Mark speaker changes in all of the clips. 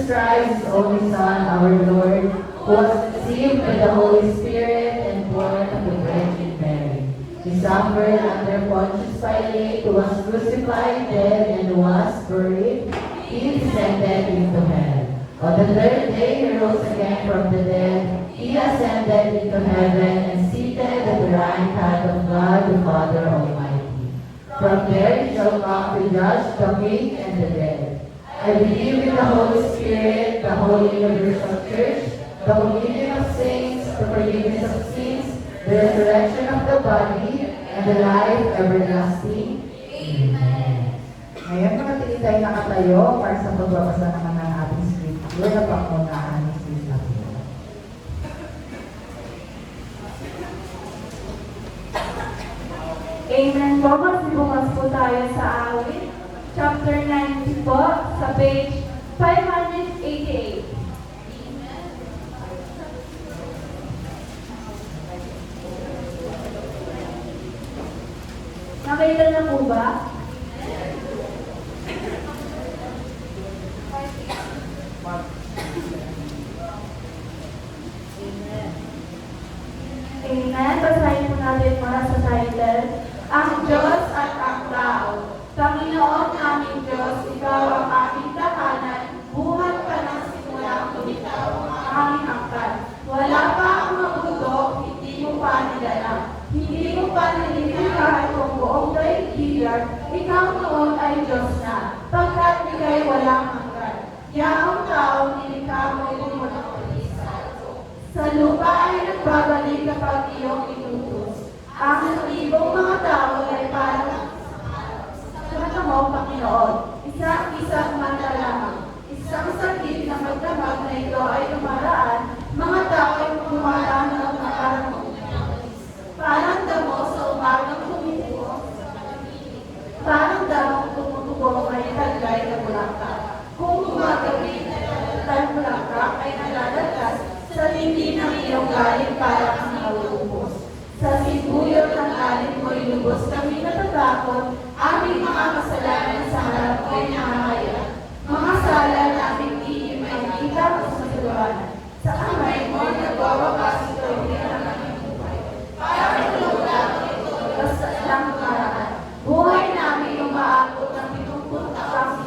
Speaker 1: Christ, His only Son, our Lord, who was conceived by the Holy Spirit and born of the Virgin Mary. He suffered under Pontius Pilate, who was crucified, dead, and was buried. He descended into hell. On the third day he rose again from the dead. He ascended into heaven and seated at the right hand of God the Father Almighty. From there he shall come to judge the quick and the dead. I believe in the Holy Spirit, the Holy Universal Church, the communion of saints, the forgiveness of sins, the resurrection of the body, and the life everlasting. Amen.
Speaker 2: Ngayon, manatili tayo nakatayo para sa pagbabasa naman ng ating scripture na pangunaan ni Sis Lapio.
Speaker 3: Amen po. Magsibukas po tayo sa awit. Chapter 90 po, sa page 588. Nakita na po ba? Amen. Basahin po natin para sa title. Ang Diyos at ang tao. Panginoon aming Diyos, Ikaw ang aming tahanan. Buhat ka ng simulang lumitaw ang aming angkan. Wala pa ang mabuto, hindi mo pa nilalang. Hindi mo pa nililihan kung buong daigdigan. Ikaw noon ay Diyos na, pagkat ika'y walang hanggan. Yaong tao, nilikha mo'y lumunod sa lupa ay nagbabalik kapag iyong inutos. Ang ibong mga tao ay parang sa mata mo, Panginoon. Isang mata lamang. Isang sakit na magdamag na ito ay tumaraan. Mga tao ay pumatanong na parang damo sa umagang tumutubo. Parang damong tumutubo ay taglay na bulaklak. Kung gumagabi na bulaklak ay nalalagas sa hindi ng iyong galing para kang naulubos. Sa sibuyot ng galing mo'y lubos kami natatakot, aming mga kasalanan sa harap mo'y nangangaya. Mga sala naming tiim ay kita mo sa salubanan. Sa kamay mo nagwawakas ito'y pinanang ng buhay. Parang lulang ito, basta lang maraan. Buhay namin umaabot ng 70 taong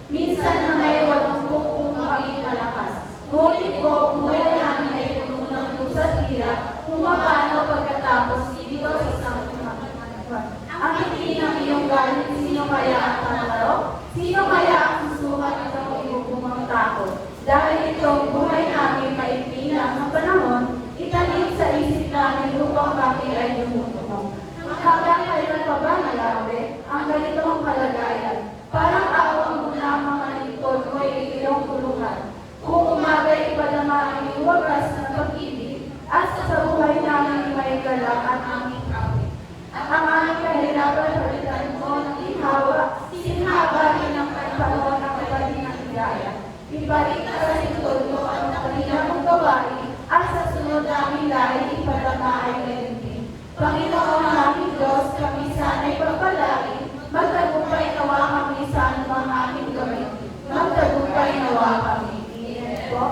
Speaker 3: minsan na may 80 kung kami malakas. Ngunit po, buhay namin ay puno ng lusat hirap, kung paano pagkatapos dito sa isang tumakiman. Ang hindi ng iyong galing, sino kaya ang panalo? Sino kaya ang susukat itong ibubumang takot? Dahil itong buhay namin maigli na ang panahon, itanim sa isip namin upang kami ay lumutunong. Hanggang kailan pa ba nalawi ang ganitong kalagayan? Parang awang mo na mga lingkod mo ay iyong tulungan. Kung umagay ipadama ang iwagas ng pag-ibig, at sa buhay namin may galak at aming kawin. Ang aming kahirapan palitan mo ng ihawa, sinhabahin ng panahon ng kapatid ng higaya. Ibalik na sa lingkod mo ang kanina mong gawain, at sa sunod naming lahi ipadama ay gayon din. Panginoon aming Diyos, kami sana'y pagpalain, magtagumpay nawa kami sa anumang aming gawin. Magtagumpay nawa kami. Amen po.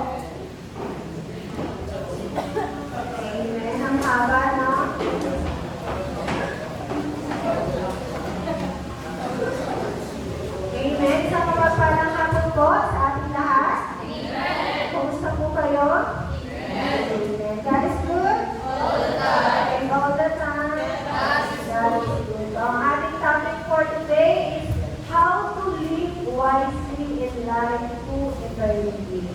Speaker 3: Amen. Ang haba, no? Amen. Sa mapagpalang hapon po sa ating lahat. Amen. Kumusta po kayo? Amen. God is good? All the time. And all the time. God is good. So, ang ating topic for today is how to live wisely in life to eternity.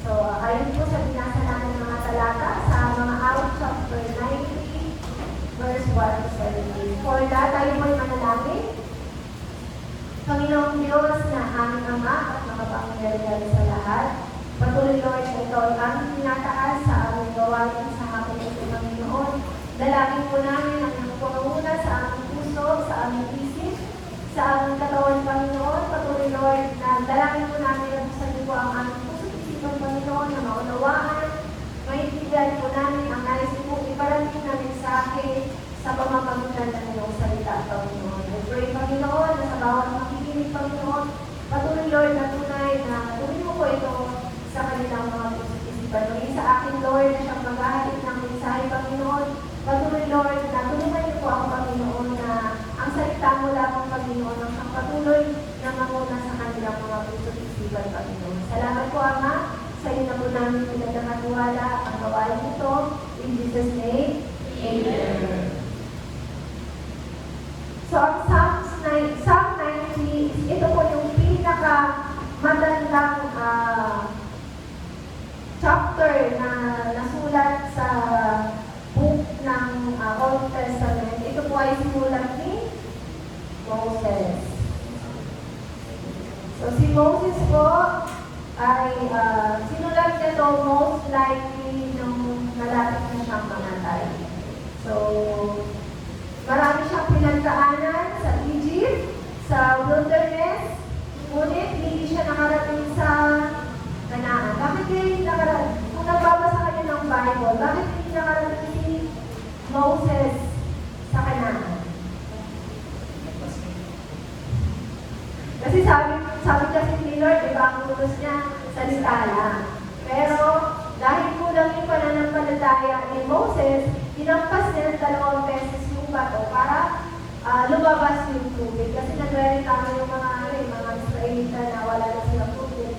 Speaker 3: So, ayun po sa binasa natin ng mga talata sa mga awit chapter 90, verse 1 to 17. For that, tayo po'y manalangin. Panginoong Diyos na aming Ama at makapangyarihan sa lahat, patuloy Lord na ito ay aming tinataas sa aming gawain sa hapon ito, Panginoon. Dalangin po namin ang iyong pangunguna sa aming puso, sa aming isip, sa aming katawan, Panginoon. Patuloy Lord na dalangin po namin na buksan niyo po ang aming puso, isipan, Panginoon, na maunawaan. Maintindihan po namin ang nais po iparating na mensahe sa pamamagitan ng iyong salita, Panginoon. I pray, Panginoon, na sa bawat makikinig, Panginoon, patuloy Lord na tunay na tuloy mo po itong isipan. Maging sa akin, Lord, na siyang maghahatid ng mensahe, Panginoon. Patuloy, Lord, na tulungan niyo po ako, Panginoon, na ang salita mo lamang, Panginoon, ang siyang patuloy na manguna sa kanilang mga puso at isipan, Panginoon. Salamat po, Ama. Sa iyo na po namin pinagkakatiwala ang gawain ito. In Jesus' name, Amen. So, ang Psalm 90, ito po yung pinaka-magandang chapter na nasulat sa book ng Old Testament. Ito po ay sinulat ni Moses. So, si Moses po ay sinulat niya ito most likely nung malapit na siyang mamatay. So, marami siyang pinagdaanan sa Egypt, sa wilderness, ngunit hindi siya nakarating sa Canaan. Bakit hindi nakarating? Kung nagbabasa kayo ng Bible, bakit hindi nakarating si Moses sa Canaan? Kasi sabi kasi ni Lord, iba ang utos niya, salita lang. Pero dahil kulang yung pananampalataya ni Moses, hinampas niya ng 2 beses yung bato para lumabas yung tubig. Kasi nagre-reklamo yung mga Israelita na wala na silang tubig.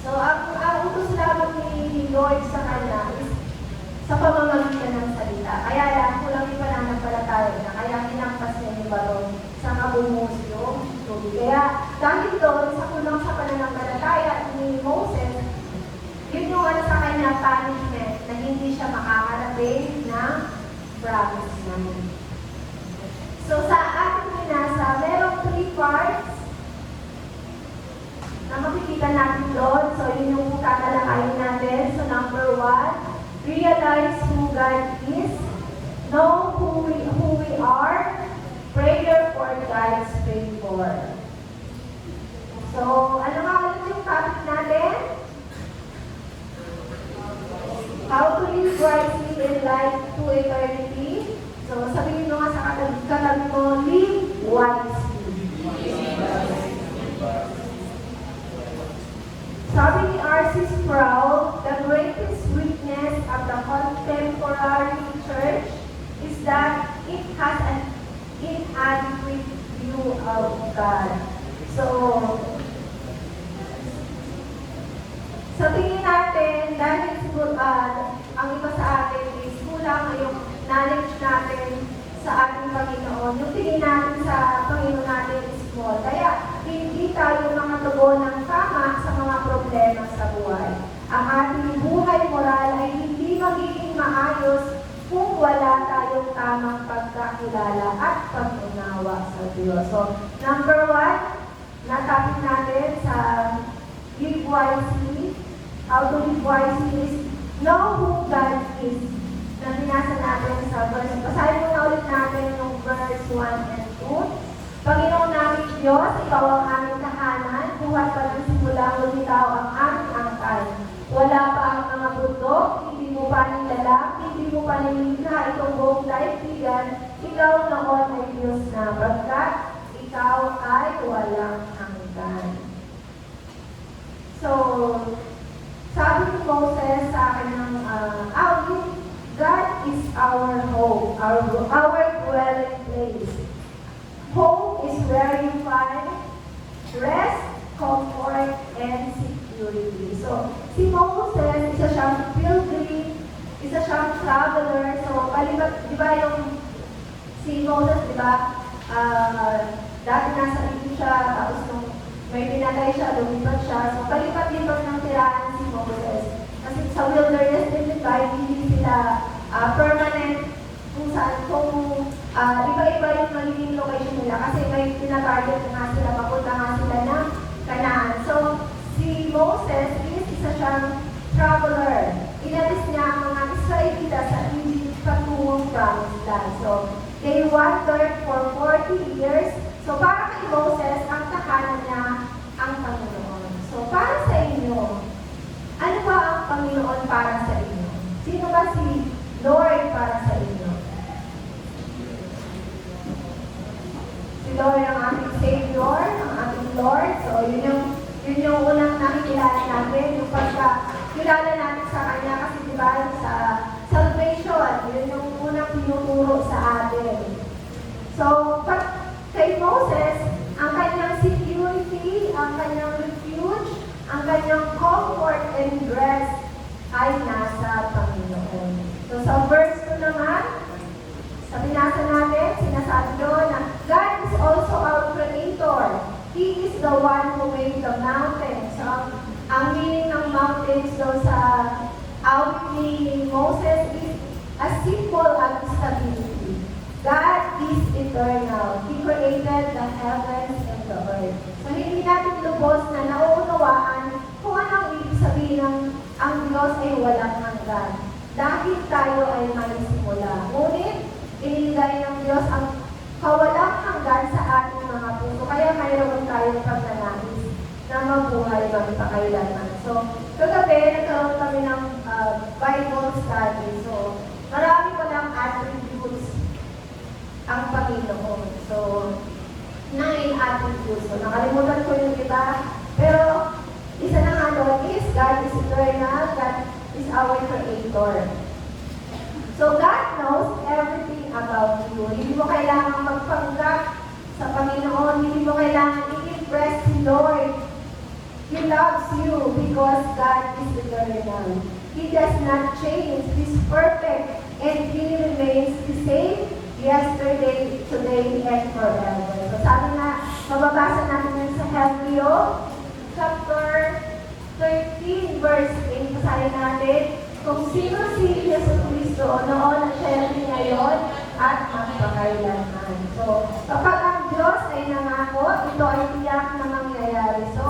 Speaker 3: So, ang utos lamang ni Lord sa kanya is sa pamamagitan ng salita. Kaya lang, kulang yung pananampalataya na kaya hinampas niya yung bato sa kabungos yung tubig. Kaya dahil doon, sa kulang sa pananampalataya ni Moses, yun yung sa kanya punishment na hindi siya makakarating ng promise namin. So sa ating binasa, merong 3 parts na makikita natin doon. So yun yung tatalakayin natin. So number 1, realize who God is, know who we are, prayer for God's favor. So ano nga ulit yung topic natin? How to live wisely in life to eternity. So, sabihin mo nga sa katabi mo, live wisely. Sabi ni R.C. Sproul, the greatest weakness of the contemporary church is that it has an inadequate view of God. So, sa tingin natin, dahil siguro ang iba sa atin is kulang yung knowledge natin sa ating Panginoon. Yung tingin natin sa Panginoon natin is small. Kaya hindi tayo makatugon ng tama sa mga problema sa buhay. Ang ating buhay moral ay hindi magiging maayos kung wala tayong tamang pagkakilala at pag-unawa sa Diyos. So, number 1, natapit natin sa live wisely. How to live wisely is know who God is. Na binasa natin sa verse. Basahin mo na ulit natin yung verse 1 and 2. Panginoon namin Diyos, ikaw ang aming tahanan. Buhat pa ng simula, lumitaw ang aming angkan. Wala pa ang mga bundok, hindi mo pa nilalang, hindi mo pa nilikha itong buong daigdigan. Ikaw noon ay Diyos na bagkat, ikaw ay walang hanggan. So, sabi ni Moses sa kanyang God is our home, our dwelling place. Home is where you find rest, comfort, and security. So, si Moses, isa siyang pilgrim, isa siyang traveler. So, palibat, di ba yung si Moses, di ba, dati nasa ito siya, tapos nung may pinatay siya, lumipat siya. So, palipat-lipat ng tirahan si Moses. Kasi sa wilderness din, di ba, hindi sila permanent kung saan, kung iba-iba yung magiging location nila. Kasi may pinatarget nga sila, papunta nga sila ng Canaan. So, si Moses, isa siyang traveler. Inalis niya ang mga Israelita sa Egypt patungong Promised Land. So, they wandered for 40 years. So, para kay Moses, ang tahanan niya ang Panginoon. So, para sa inyo, ano ba ang Panginoon para sa inyo? Sino ba si Lord para sa inyo? Si Lord ang ating Savior, ang ating Lord. So, yun yung unang nakikilala natin, yung kilala natin sa Kanya kasi di ba sa salvation, yun yung unang tinuturo sa atin. So, pag kay Moses, ang kanyang security, ang kanyang refuge, ang kanyang comfort and rest ay nasa Panginoon. So, sa verse 2 naman, sa binasa natin, sinasabi doon na God is also our creator. He is the one who made the mountains. So, ang meaning ng mountains doon sa awit ni Moses is a symbol of stability. God is eternal. He created the heavens and the earth. So, hindi natin lubos na nauunawaan kung anong ibig sabihin ng ang Diyos ay walang hanggan. Dahil tayo ay may simula. Ngunit, inilagay ng Diyos ang kawalang hanggan sa ating mga puso. Kaya mayroon tayong pagnanais na mabuhay magpakailanman. So, kagabi, nagkaroon kami ng Bible study. So, marami palang attributes ang Panginoon. So, 9 attributes. So, nakalimutan ko yung iba. Pero, isa na nga doon is God is eternal, God is our creator. So, God knows everything about you. Hindi mo kailangan magpanggap sa Panginoon. Hindi mo kailangan i-impress si Lord. He loves you because God is eternal. He does not change. He's perfect and He remains the same yesterday, today, and forever. So, sabi na, mababasa natin yun sa Hebreo, chapter 13, verse 8. Basahin natin, kung sino si Jesus Cristo, noon at siya rin ngayon, at magpakailanman. So, kapag ang Diyos ay nangako, ito ay tiyak na mangyayari. So,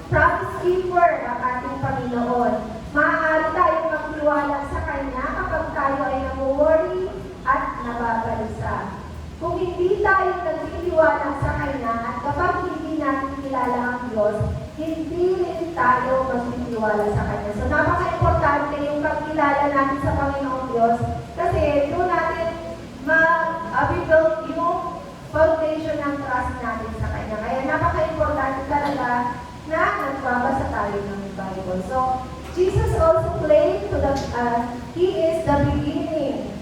Speaker 3: promise keeper ang ating Panginoon. Maaari tayong magtiwala sa Kanya kapag tayo ay namuworry at nababalisa. Kung hindi tayo nagtitiwala sa Kanya at kapag hindi natin kilala ang Diyos, hindi rin tayo magtitiwala sa Kanya. So, napaka-importante yung pagkilala natin sa Panginoong Diyos kasi doon natin ma-build yung foundation ng trust natin sa Kanya. Kaya napaka-importante talaga na nagbabasa tayo ng Bible. So, Jesus also claimed to He is the beginning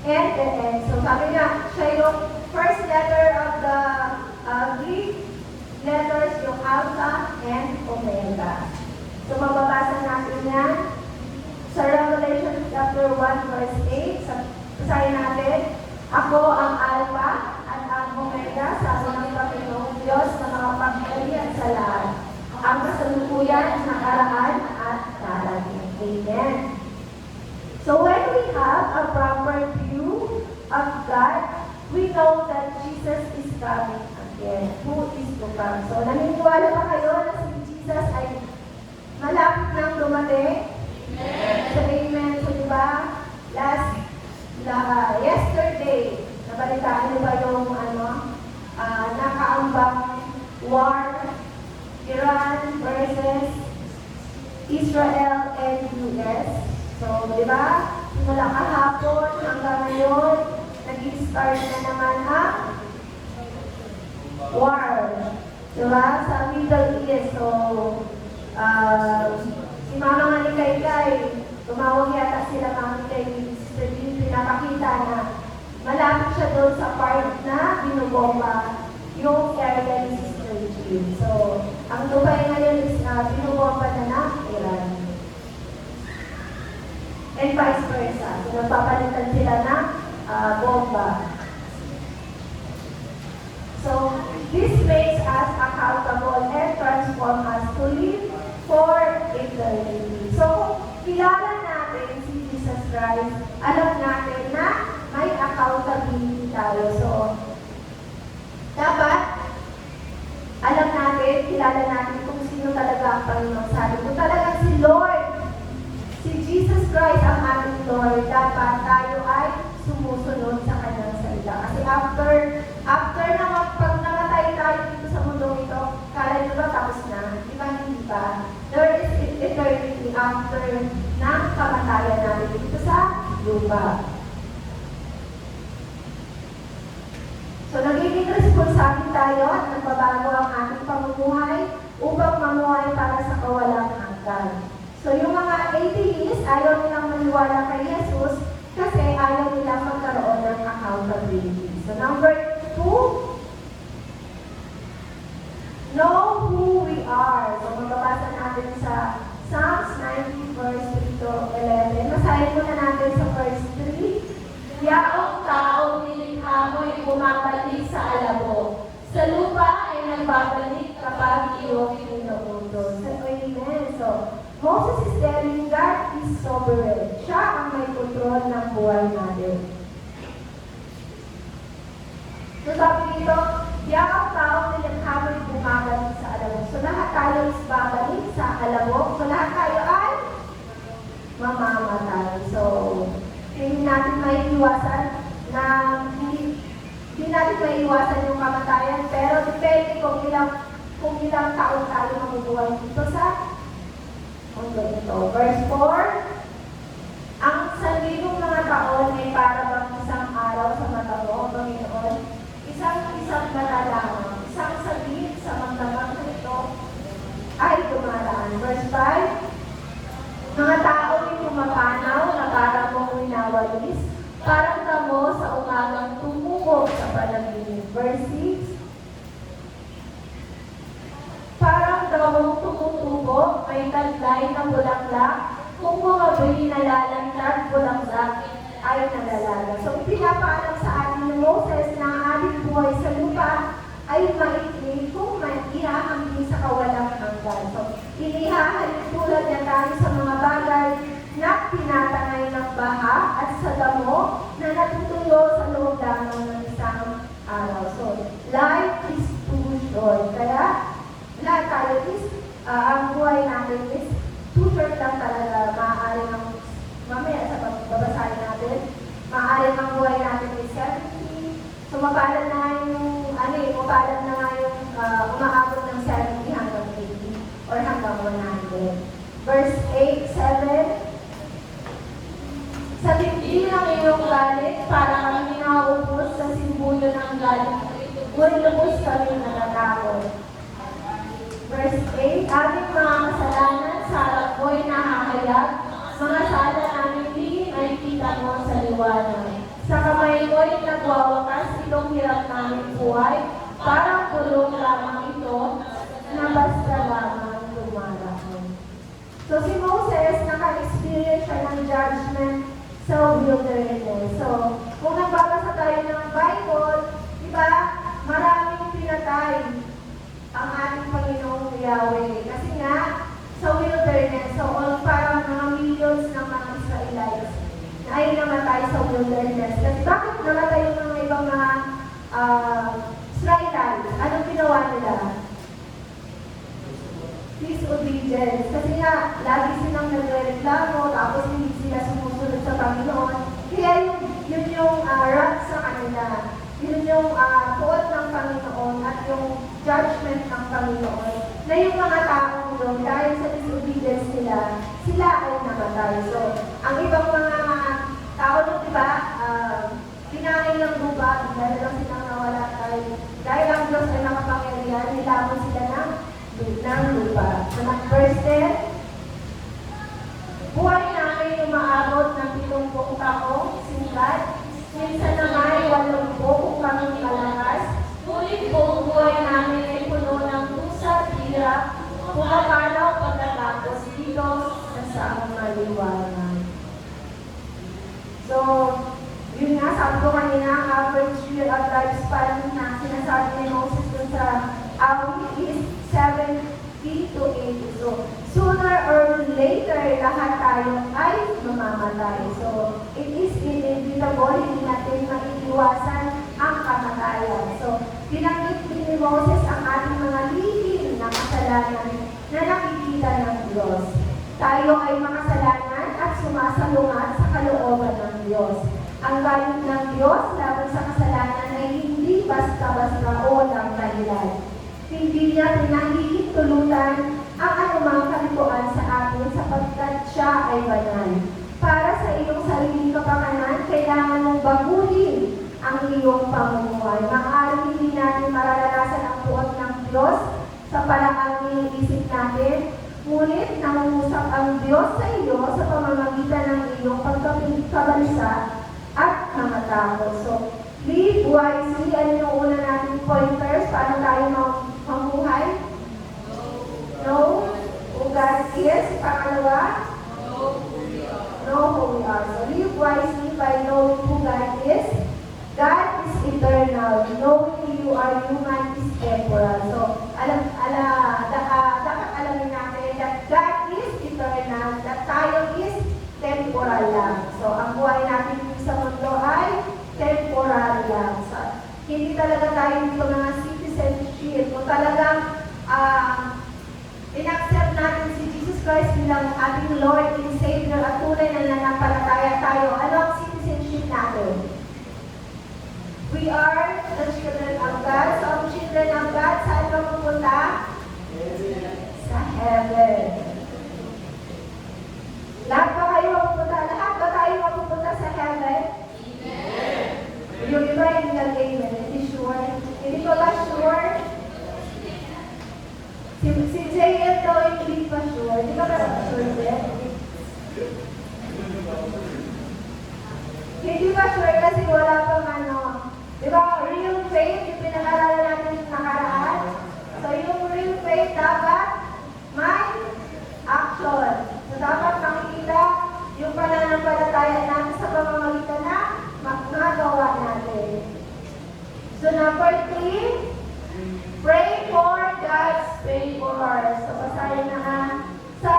Speaker 3: and the end. So, sabi niya, siya yung first letter of the Greek letters, yung Alpha and Omega. So, mababasa natin yan sa Revelation chapter 1, verse 8. Basahin natin, ako ang Alpha at ang Omega, sabi ng Panginoong Diyos na makapagharian sa lahat. Ang kasalukuyan, nakaraan at darating. Amen. So when we have a proper view of God, we know that Jesus is coming again. Who is to come? So naniniwala pa kayo na si Jesus ay malapit nang dumating? Amen. So amen. So diba, yesterday, nabalitaan niyo ba yung nakaambang war, Iran versus Israel and US. So, di ba? Simula kahapon hanggang ngayon, nag-start na naman ang war. Di ba? Sa Middle East. So, si Mama nga ni Kaykay, tumawag yata sila Mami kay Sister Jean, pinapakita na malapit siya doon sa part na binubomba yung area ni Sister Jean. So, ang Dubai ngayon is binubomba na ng Iran. And vice versa. So, nagpapalitan sila ng bomba. So, this makes us accountable and transform us to live for eternity. So, kilala natin si Jesus Christ, alam natin na may accountability tayo. So, dapat alam natin, kilala natin kung sino talaga ang Panginoon sa atin. Kung talagang si Lord, si Jesus Christ ang ating Lord, dapat tayo ay sumusunod sa kanyang salita. Kasi after na pag namatay tayo dito sa mundong ito, kala nyo ba tapos na? Di ba hindi ba? There is eternity after ng kamatayan natin dito sa lupa. So, nagiging responsable tayo at nagbabago ang ating pamumuhay upang mamuhay para sa kawalang hanggan. So, yung mga ayaw nilang maniwala kay Jesus kasi ayaw nilang magkaroon ng accountability. So number 2, know who we are. So magbabasa natin sa Psalms 90 verse 3 to 11. Masahin muna natin sa verse 3. Yaong taong nilikha mo'y bumabalik sa alabo. Sa lupa ay nagbabalik kapag iyong inuutos. So, amen. So, Moses is telling God is sovereign. Siya ang may kontrol ng buhay natin. So, sabi dito, yaong taong nilikha mo'y bumabalik sa alabo. So, lahat tayo is babalik sa alabo. So, lahat tayo ay mamamatay. So, hindi natin maiiwasan na hindi natin maiiwasan yung kamatayan, pero depende kung ilang taon tayo mabubuhay dito sa mundo ito. Verse 4, ang 1,000 mga taon ay para bang isang araw sa mata mo, Panginoon, isang mata lamang, isang saglit sa magdamag nito ay dumaraan. Verse 5, mga tao ay pumapanaw na parang mong winawalis, parang damo sa umagang tumubog sa panaginip. Verse 6, parang damong tumutubo, may taglay ng bulaklak, kung bumaboy nalalantad, bulaklak ay nalalaga. So, pinapaalam sa atin ni Moses na ang ating buhay sa lupa ay maikli kung may ihahambing sa kawalang hanggan. So, inihahalin tulad niya tayo sa mga bagay na tinatangay ng baha at sa damo na natutuyo sa loob lamang ng isang araw. So, life is too short. Kaya, lahat tayo is, ang buhay natin is too short lang talaga. Maaari ng, mamaya sa pagbabasahin natin, maaari ng buhay natin is 70. So, mapalan na yung, mapalan na nga yung umaabot ng 70 hanggang 80 or hanggang 100. Verse 8, 7, sa dibdib ng iyong galit, para kami naubos sa simbulo ng galit, ngunit lubos kami natatakot. Verse 8, aming mga kasalanan sa harap mo'y nahahayag, mga sala namin di ay kita mo sa liwanag. Sa kamay mo'y nagwawakas itong hirap namin buhay, parang pulong lamang ito, na basta lamang lumalaki. So si Moses, naka-experience siya ng judgment sa wilderness. So, kung nagbabasa tayo ng Bible, di ba, maraming pinatay ang ating Panginoong Yahweh. Kasi nga, sa wilderness, so parang mga millions ng mga Israelites na ay namatay sa wilderness. Kasi bakit namatay yung mga ibang mga Israelites? Anong ginawa nila? Disobedience. Kasi nga, lagi silang nagreklamo, tapos hindi sila sumusunod sa Panginoon. Kaya yun yung wrath sa kanila. Yun yung puot ng Panginoon at yung judgment ng Panginoon. Na yung mga taong doon, dahil sa disobedience nila, sila ay namatay. So, ang ibang mga tao doon, di ba, pinangay ng lupa, dahil lang silang nawala dahil ang Diyos ay nakapangyarihan, nilamon sila ng lupa. So, verse 10, buhay namin umaabot ng 70 taong singkat, minsan naman 80 kung kami kalakas, ngunit buong buhay namin ay puno ng pusa, hirap, pumapanaw pagkatapos dito sa saang maliwanag. So, yun nga, sabi ko kanina, ang average year of lifespan na sinasabi ni Moses dun sa awit is 70 to 80. So, sooner or later, lahat tayo ay mamamatay. So, it is inevitable, hindi natin maiiwasan ang kamatayan. So, binanggit ni Moses ang ating mga lihim na kasalanan na nakikita ng Diyos. Tayo ay makasalanan at sumasalungat sa kalooban ng Diyos. Ang galit ng Diyos laban sa kasalanan ay hindi basta-basta o walang dahilan. Hindi niya pinahihintulutan ang anumang kalituan sa atin sapagkat siya ay banal. Para sa iyong sariling kapakanan, kailangan mong baguhin ang iyong pamumuhay. Maaaring hindi natin mararanasan ang puot ng Diyos sa paraang iniisip natin, ngunit nangungusap ang Diyos sa iyo sa pamamagitan kabalisa, at mga takot. So, live wisely. Ano yung una nating pointers? Paano tayo mamuhay? Know who God is. Pangalawa? Know who we are. So, live wisely by knowing who God is. God is eternal. Knowing you are human is temporal. So, dapat alamin natin that God is eternal, that tayo is temporal lang. So, ang buhay natin sa mundo ay temporal lang. So, hindi talaga tayo dito mga citizenship. Kung talagang in-accept natin si Jesus Christ bilang ating Lord and Savior at tunay na nanampalataya tayo, ano ang citizenship natin? We are the children of God. So, ang children of God, saan ba pupunta? Sa heaven. Lahat ba kayo mapupunta? Lahat ba tayo mapupunta sa heaven? Amen. Yung iba yung nag-amen. Hindi sure. Hindi ko ba sure? Si JL daw hindi pa sure. Hindi ka ba sure, Jen? Hindi pa sure kasi wala pang ano. Di ba, real faith, yung pinag-aralan natin nakaraan. So, yung real faith dapat may action. So, dapat makikita yung pananampalataya natin sa pamamagitan na magagawa natin. So, number 3, pray for God's favor. So, basahin na nga. Sa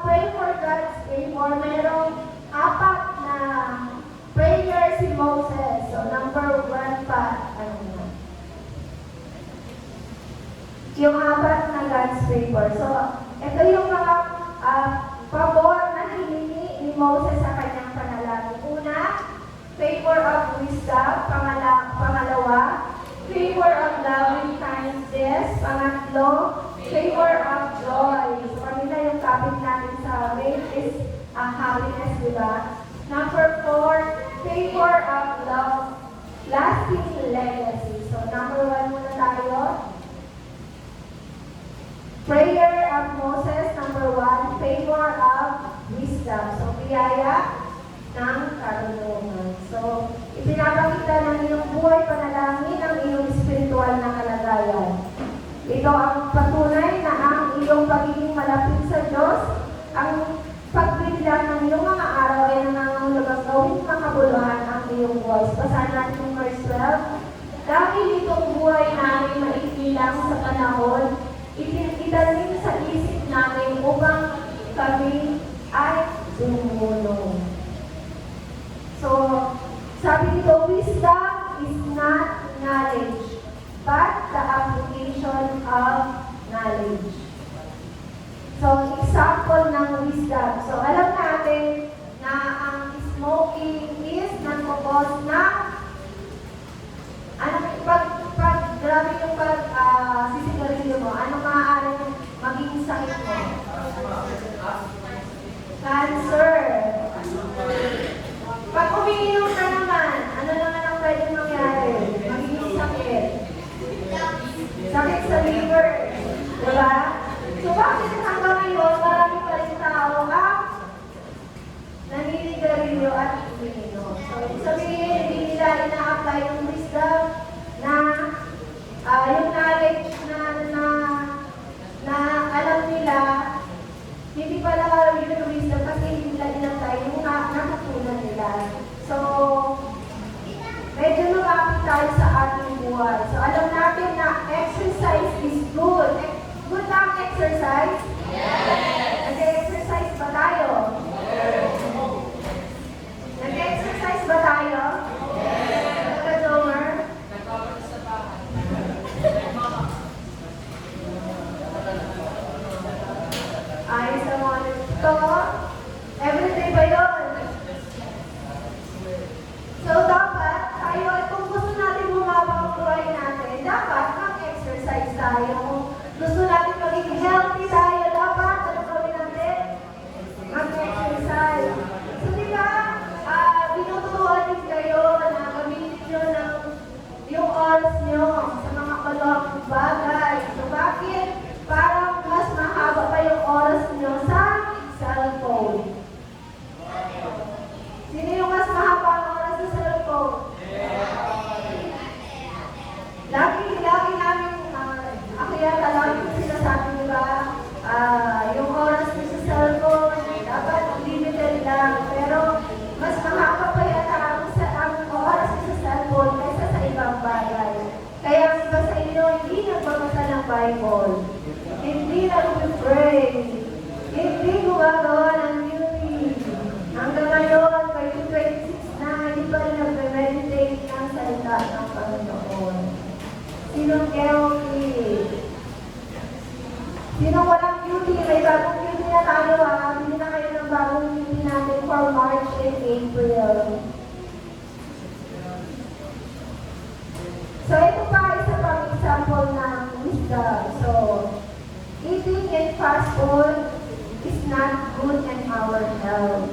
Speaker 3: pray for God's favor, mayroong 4 na prayer si Moses. So, number 1 pa. Yung 4 na God's favor. So, ito yung mga pabor na hiningi ni Moses sa kanyang panalangin. Una, favor of wisdom. Pangalawa, favor of loving kindness. Pangatlo, favor of joy. So, kanina yung topic natin sa faith is happiness, di ba? Number 4, favor of love, lasting legacy. So, number 1 muna tayo. Prayer of Moses, number 1, favor of wisdom. So, biyaya ng karunungan. So, ipinapakita ng iyong buhay panalangin ang iyong spiritual na kalagayan. Ito ang patunay na ang iyong pagiging malapit sa Diyos, ang pagbiglang ng iyong mga araw ay nangangahulugang gawing makabuluhan ang iyong buhay. Basahin natin yung verse 12. Dahil itong buhay namin maikilang sa panahon, itanim sa isip namin upang kami ay dumulong. So, sabi dito, wisdom is not knowledge, but the application of knowledge. So, example ng wisdom. So, alam natin na ang smoking is nagkakos na grabe yung sisigarilyo mo, ano maaaring maging sakit mo? Cancer. Pag umiinom ka naman, ano naman ang pwedeng mangyari? Magiging sakit. Sakit sa liver. Diba? So, bakit hanggang ngayon, marami pa rin tao ang naninigarilyo at umiinom? So, sabihin, hindi nila ina-apply yung wisdom na yung knowledge na alam nila, hindi pala yun wisdom kasi hindi nila ina-apply yung natutunan nila. So, medyo lumapit tayo sa ating buhay. So, alam natin na exercise is good. Good lang exercise? Yes! Nag-exercise ba tayo? Yes! Nag-exercise ba tayo? Yes! Nag-domer? Nagpapalit sa bahay. Ayos sa mga nito. Everyday ba yun? So, dapat tayo, kung gusto natin bumaba ang buhay natin, dapat mag-exercise tayo. Kung gusto natin maging healthy tayo, dapat ano gawin natin? Mag-exercise. So, di ba, binuturuan din kayo na gamitin nyo ng yung oras nyo sa mga kalawang bagay. So, bakit? Parang mas mahaba pa yung oras nyo sa cellphone. Sino yung mas Bible. Hindi nag-pray. Hindi gumagawa ng beauty. Hanggang ngayon, 2026 na, hindi pa rin nag-meditate ng salita ng Panginoon. Sinong healthy? Sinong walang beauty? May bagong beauty na tayo ha. Bili na kayo ng bagong beauty natin for March and April. So ito pa, isa pang example ng wisdom. So, eating and fast food is not good in our health.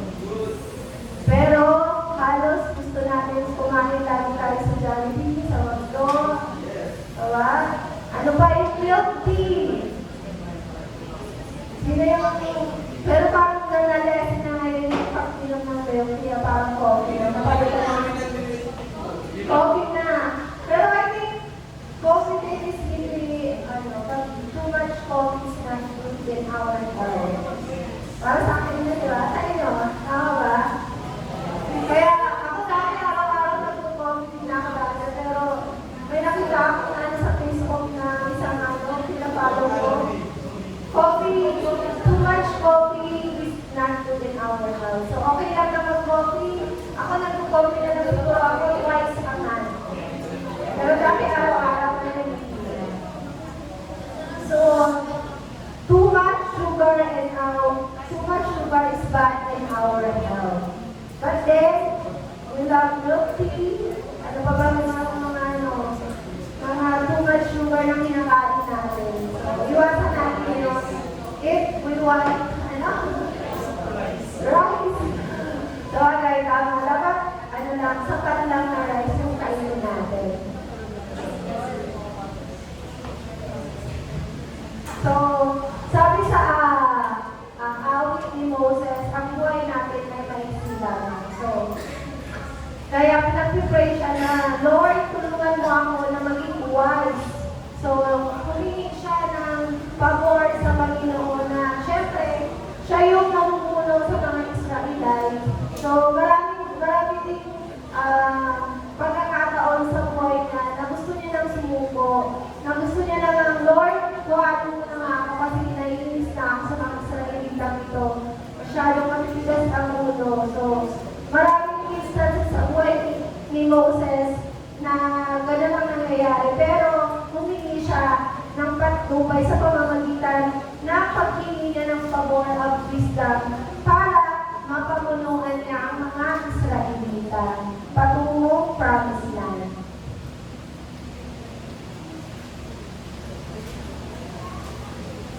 Speaker 3: Pero, halos gusto natin kumain lagi tayo sa Jollibee, sa McDo. Diba? Ano ba yung milk tea? Sino yung... Pero parang nanales na ngayon yung pag-inom ng milk tea, parang coffee. Napagod na coffee na. Pero I think coffee din is really, pag too much coffee is not good in our health. Para sa akin na, di ba? Sa inyo, tama ba? Kaya ako dahil araw-araw nag-coffee na ako dati, pero may nakita ako na sa Facebook na isang pinapalo ko. Coffee, too much coffee is not good in our health. So okay lang na mag-coffee. Ako nag-coffee na siguro ako twice a month. Pero dati araw-araw na nag-iinom. So, too much sugar is bad in our health. But then, we love milk tea. Ano pa ba mga too much sugar na kinakain natin. So, iwasan natin yun. If we want, rice. So, okay, tama. Dapat, sapat lang na rice yung kainin natin. So, sabi sa awit ni Moses, ang buhay natin ay maiksi lang. So, kaya nag-pray siya na, Lord, tulungan mo ako na maging wise. So, humingi siya ng pabor sa Panginoon na, syempre, siya yung namumuno sa mga Israelite. So, marami ding pagkakataon sa buhay na gusto niya nang sumuko, na gusto niya lang, Lord, buhatin mo na nga ako kasi naiinis na ako sa mga Israelitang ito. Masyadong matigas ang mundo. So, maraming instances sa buhay ni Moses na gano'n ang nangyayari. Pero, humingi siya ng patnubay sa pamamagitan na paghingi niya ng pabor of wisdom para mapamunuan niya ang mga Israelita patungong promised land.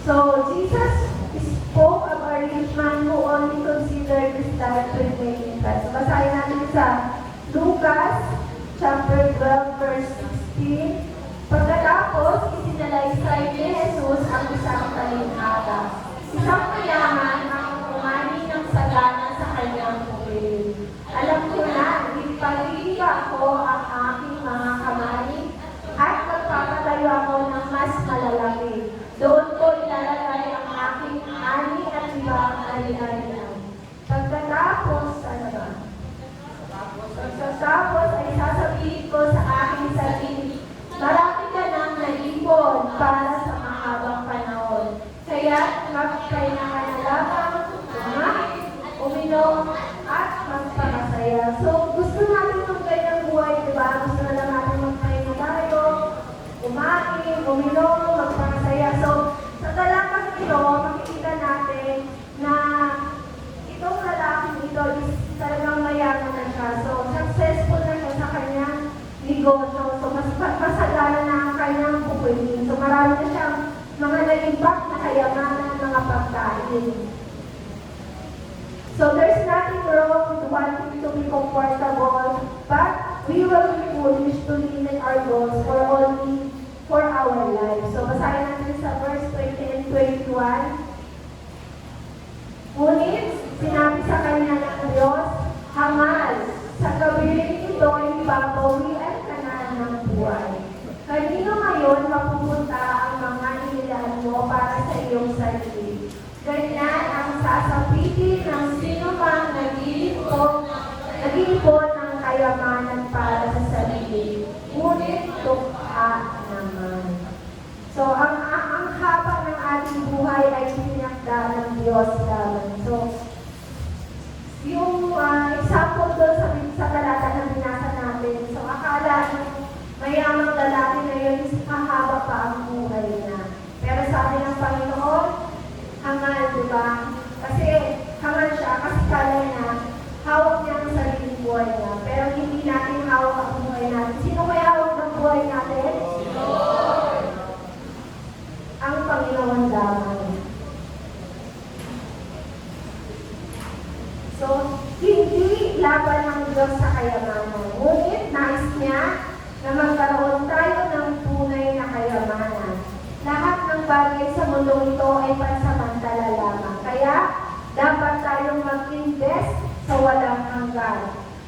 Speaker 3: So, Jesus spoke of a rich man who only considered his life with making friends. Basahin natin sa Lucas chapter 12, verse 16. Pagkatapos, isinalaysay ni Jesus ang isang talinhaga. Isang mayaman ang umani ng sagana sa kanyang bukid. Alam ko na, ipalilipa ko ang aking mga kamay at magpapatayo ako ng mas malalaki. Doon ko ilalagay ang aking ani at ibang ari-arian. Pagkatapos ay sasabihin ko sa aking sarili, marami ka nang naipon para sa mahabang panahon. Kaya magkailangan na lamang kumain, uminom, at magpakasaya. So, gusto natin ng ganyang buhay, di ba? Gusto na lang natin magpahinga tayo, kumain, uminom, magpakasaya. So, sa talagang ito, makikita natin na itong lalaking ito is talagang mayaman na siya. So, successful na siya sa kanyang negosyo. So, mas pasagana na ang kanyang bukuin. So, marami na siyang mga nag-impact na kayamanan, mga pagkain. So, there's nothing wrong with wanting to be comfortable, but we will be foolish to limit our goals for our lives. So, basahin natin sa verse 20 and 21. Ngunit, sinabi sa kanya ng Diyos, hangal, sa gabiling ito ay babawian ka na ng buhay. Kanino ngayon mapupunta ang mga inilaan mo para sa iyong sarili? Ganyan ang sasapitin ng sino mang nag-iipon ng kayamanan para sa sarili. Ngunit tukha naman. So, ang haba ng ating buhay ay pinakda ng Diyos lamang. So, yung example doon sa talata na binasa natin, so akala ng mayamang lalaki na yun, hahaba pa ang buhay niya. Pero sabi ng Panginoon, hangal, di ba? Kasi hangal siya, kasi kala niya, hawak niya ang sariling buhay niya. Pero hindi natin hawak ang buhay natin. Sino kaya hawak ng buhay natin? Ang Panginoon lamang. So, hindi laban ng Diyos sa kayamanan. Ngunit nais niya na magkaroon tayo ng tunay na kayamanan. Lahat ng bagay sa mundong ito ay pansamantala lamang. Kaya, dapat tayong mag-invest sa walang hanggan.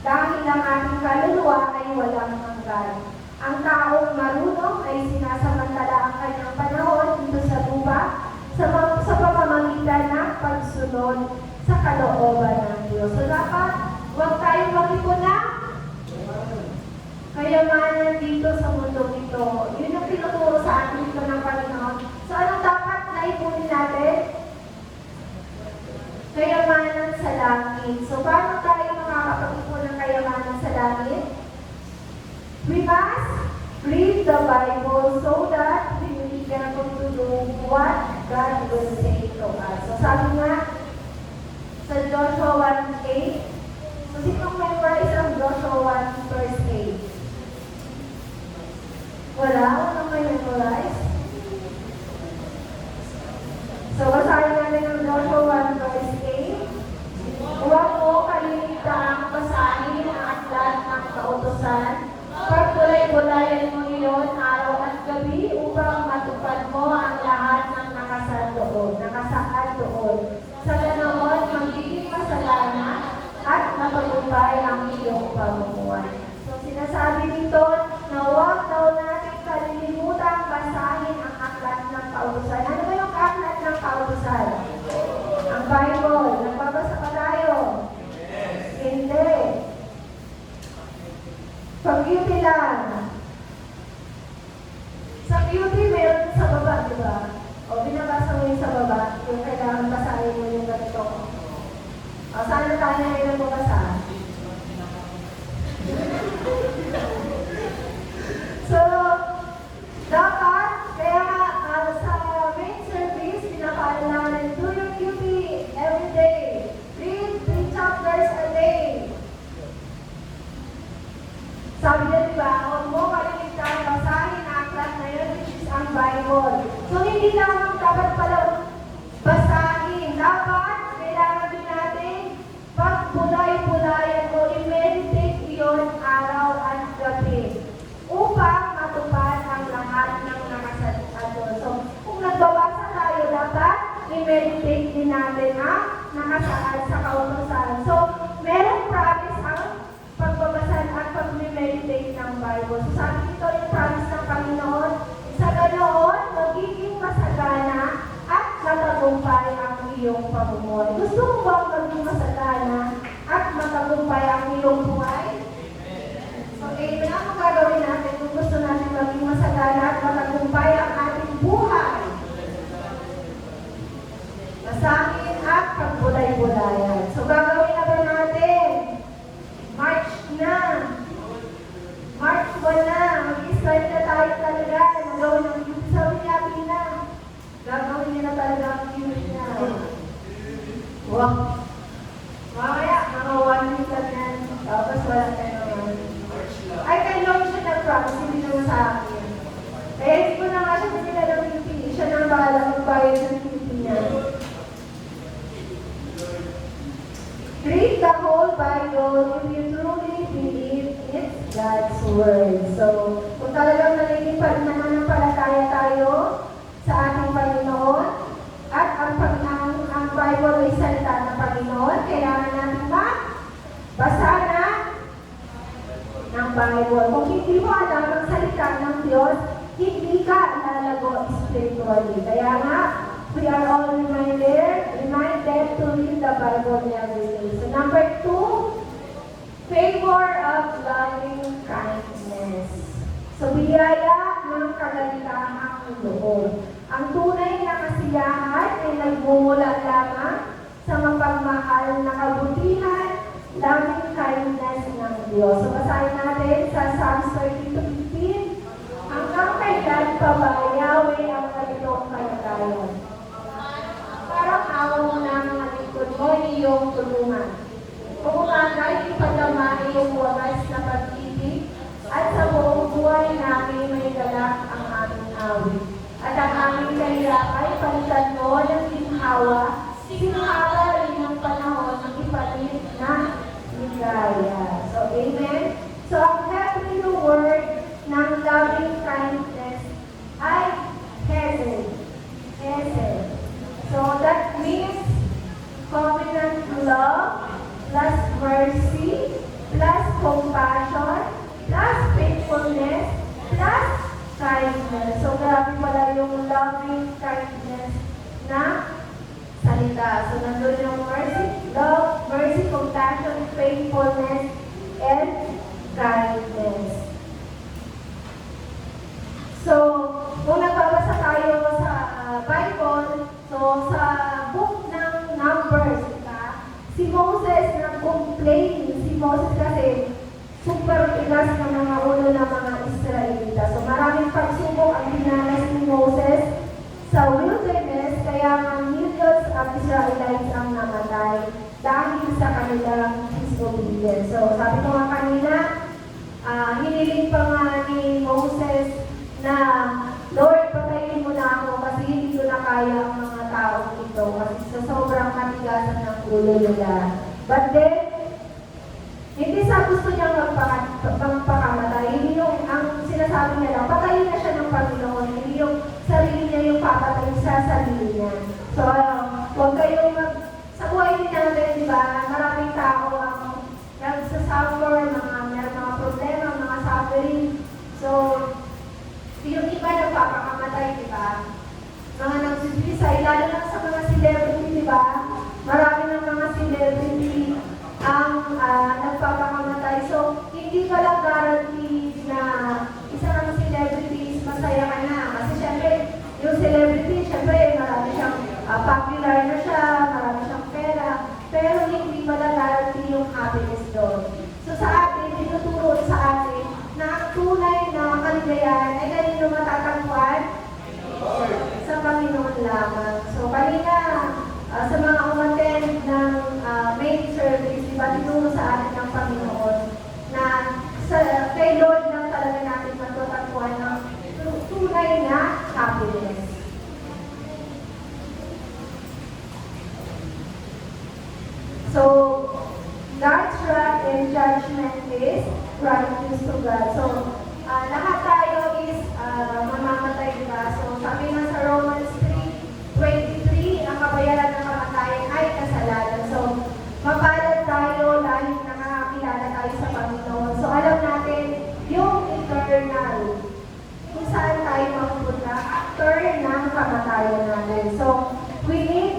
Speaker 3: Dahil ang ating kaluluwa ay walang hanggan. Ang taong marunong ay sinasamantala ang kanyang panahon dito sa lupa sa pamamagitan ng pagsunod sa kalooban ng Diyos. So dapat, huwag tayong mag-ipon na kayamanan dito sa mundong ito. Yun ang tinuturo sa atin dito ng Panginoon. So anong dapat na ipunin natin? Kayamanan sa langit. So paano tayo makakapag-ipon ng kayamanan sa langit? We must read the Bible so that we will be able to do what God will say to us. So sabi nga, sa Joshua 1:8, so sinong memorize ang Joshua 1 verse 8? Walang may memorize? So basahin natin ang Joshua 1 verse 8. Huwag mo kaliligtaang basahin ang aklat ng kautusan. Pagkulay-kulayan mo iyon araw at gabi upang matupad mo ang lahat ng nakasaad doon. Sa ganoon, magiging masagana at matagumpay ang iyong pamumuhay. So sinasabi dito na huwag daw natin kalilimutang basahin ang aklat ng kautusan. Ano ba yung aklat ng kautusan? Ang Bible. Nagbabasa pa tayo? Hindi. Pag-beauty lang. Sa beauty, meron sa baba, di ba? O binabasa mo yung sa baba, yung kailangan basahin mo yung ganito. O sana tayo ngayon magbasa. So, dapat, kaya sa main service, pinapala namin, do your beauty every day. Read 3 chapters a day. Sabi niya, diba, huwag mo kaliligtaan basahin ang aklat na yun, which is ang Bible. So, hindi lamang dapat pala basahin. Dapat, kailangan din natin pagbulay-bulayan o i-meditate iyon araw at gabi upang matupad ang lahat ng nakasaad. So, kung nagbabasa tayo, dapat i-meditate din natin ang nakasaad sa kautusan. So, merong promise ang pagbabasa at pag-meditate ng Bible. So, sabi dito yung promise ng Panginoon, sa ganoon, magiging masagana at matagumpay ang iyong pamumuhay. Gusto mo ba maging masagana at matagumpay ang iyong buhay? So, amen ang magagawin natin kung gusto natin maging masagana at matagumpay ang ating buhay. Masakin at pagbulay-bulayan. So, gagawin na ba natin? March na. March 1 na. Mag-start na tayo talaga. Nagawin ng beauty. Sabi niya, Pina. Gagawin niya na talaga ang beauty niya. Wow. Mamaya, mga 1 week lang yan. Tapos wala tayo naman. Ay, kay Lord siya nag-promise. Hindi naman sa akin. Kaya hindi ko na nga siya pinila ng beauty. Siya nang bahala magbayad ng beauty niya. Read the whole Bible if you truly believe it's God's Word. So, kung talagang nananampalataya tayo sa ating Panginoon at ang Bible ay salita ng Panginoon, kailangan natin magbasa na ng Bible. Kung hindi mo alam ang salita ng Diyos, hindi ka lalago spiritually. Kaya nga, we are all reminded to read the Bible every day. So number 2, favor of loving kindness. So biyaya ng kagandahang loob. Ang tunay na kasiyahan ay nagmumula lamang sa mapagmahal na kabutihan, loving kindness ng Diyos. So basahin natin sa Psalms 32:15. Hanggang kailan pa ba, Yahweh, ang ganitong kalagayan? Parang awa mo na mga lingkod mo, iyong tulungan. Kung umagay, ipadama iyong wagas na pag-ibig, at sa buong buhay namin may galak ang aming awit. At ang aming kahirapay, palitan mo ng ginhawa, sinahaba rin ang panahon ng ipalit na ligaya. So, amen? So, ang Hebrew word ng loving kindness ay hesed. Hesed. So, that means covenant love, plus mercy, plus compassion, plus faithfulness, plus kindness. So, grabe pala yung loving kindness na salita. So, nandun yung mercy, love, mercy, compassion, faithfulness, and kindness. So, kung nagbabasa tayo sa Bible, so sa book ng Numbers, si Moses nag-complain. Si Moses kasi super tigas ng mga ulo ng mga Israelita. So maraming pagsubok ang dinanas ni Moses sa wilderness, kaya nga millions of Israelites ang namatay dahil sa kanilang disobedience. So sabi ko nga kanina, hiniling pa nga ni Moses na, Lord, patayin mo na ako kasi hindi ko na kaya ang mga tao dito kasi sa sobrang katigasan ng ulo nila. But then, hindi sa gusto niyang magpakamatay. Hindi yung, ang sinasabi niya lang, patayin na siya ng Panginoon. Hindi yung sarili niya yung papatay sa sarili niya. So, huwag kayong sa buhay din natin, di ba, maraming tao ang nagsasuffer, meron mga problema, mga suffering. So, yung iba nagpapakamatay, di ba? Mga nagsusuicide, lalo na sa mga celebrity, di ba? Marami ng mga celebrity ang nagpapakamatay. So, hindi pala guaranteed na isa kang celebrity, masaya ka na. Kasi syempre, yung celebrity, syempre, marami siyang popular na siya, marami siyang pera. Pero hindi pala guarantee yung happiness doon. So, sa atin, tinuturo sa atin na ang tunay na kaligayahan ay kanino matatagpuan? Sa Panginoon lamang. So, kanina, sa mga umattend ng main service, diba, tinuro sa atin ng Panginoon na kay Lord lang talaga natin matatagpuan ng tunay na happiness. So, God's wrath and judgment is righteous to God. So, lahat tayo is mamamatay, diba? So, sabi nga sa Romans 3:23, ang kabayaran ng kamatayan ay kasalanan. So, mapalad tayo dahil nakakakilala tayo sa Panginoon. So, alam natin yung eternal, kung saan tayo mapupunta after ng kamatayan natin. So, we need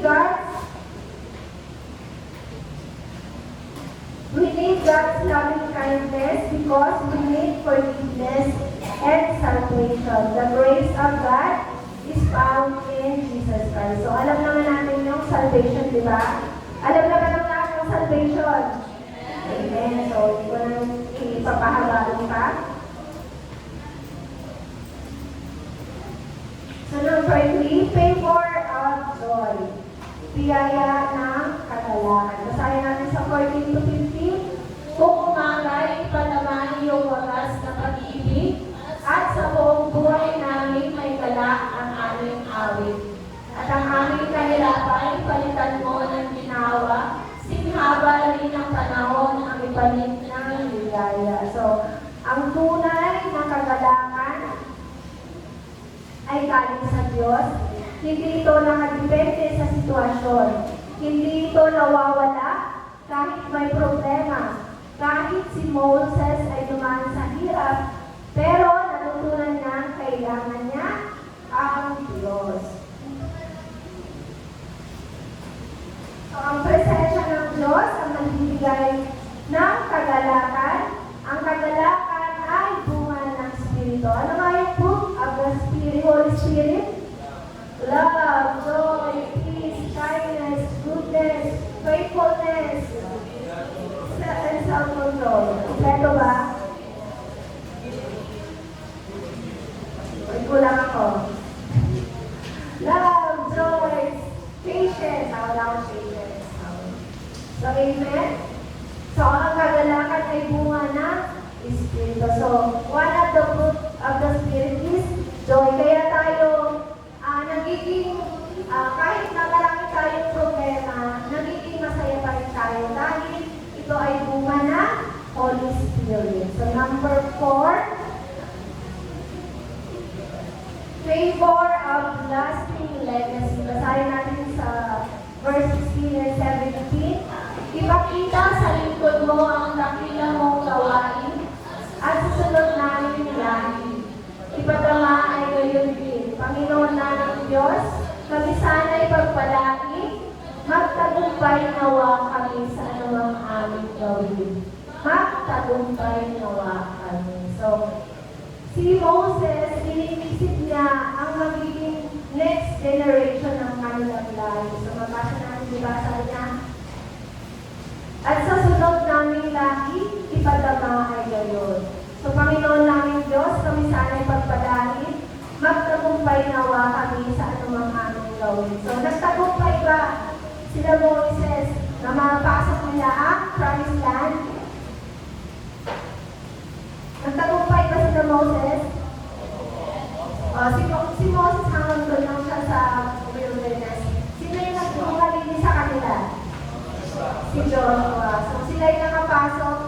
Speaker 3: God's loving kindness because we need forgiveness and salvation. The grace of God is found in Jesus Christ. So, alam naman natin yung salvation, di ba? Alam naman ang lahat ng salvation. Amen. So, hindi ko na ipapahabain pa. So, number 3, favor of joy. Biyaya ng kagalakan. Basahin natin sa 14-15. Kung umangay, ipadama iyong wagas na pag-ibig, at sa buong buhay namin may galak ang aming awit. At ang aming kahirapan, palitan mo ng ginawa, singhaba rin ang panahon ang ipalit ng ligaya. So, ang tunay na kagalakan ay galing sa Diyos. Hindi ito nakadepende sa sitwasyon. Hindi ito nawawala kahit may problema. Kahit si Moses ay dumaan sa hirap, pero natutunan niya kailangan niya ang Diyos. So, ang presensya ng Diyos ang nagbibigay ng kagalakan. Ang kagalakan ay bunga ng Espiritu. Ano nga yung fruit of the Spirit, Holy Spirit? goodness, faithfulness, and self-control. Kompleto ba? May kulang ako. Love, joy, patience. Wala akong patience. So, amen? So, ang kagalakan ay bunga ng Espiritu. So, one of the fruit of the Spirit is joy. Kaya tayo, kahit na marami tayong problema, nagiging masaya pa rin tayo dahil ito ay bunga ng Holy Spirit. So, number 4, favor of lasting legacy. Basahin natin sa verse 16 and 17. Ipakita sa lingkod mo ang dakila mong gawain at susunod namin lahi. Ipadama ay gayon din. Panginoon na ng Diyos, kami sana'y pagpalaki, magtagumpay nawa kami sa anumang aming gawin. Magtagumpay nawa kami. So, si Moses, iniisip niya ang magiging next generation ng kanilang lahi. So, mabasa natin, diba, sabi niya, at sa sunod naming lahi, ipadama ay gayon. So, Panginoon naming Diyos, kami sana'y pagpalain, magtagumpay nawa kami sa anumang aming gawin. So, nagtagumpay ba sila Moses na mapasok nila ang promised land? Nagtagumpay ba sila Moses? Si Moses hanggang doon lang siya sa wilderness. Sino yung nagpumalinis sa kanila? Si Joshua. So, sila yung nakapasok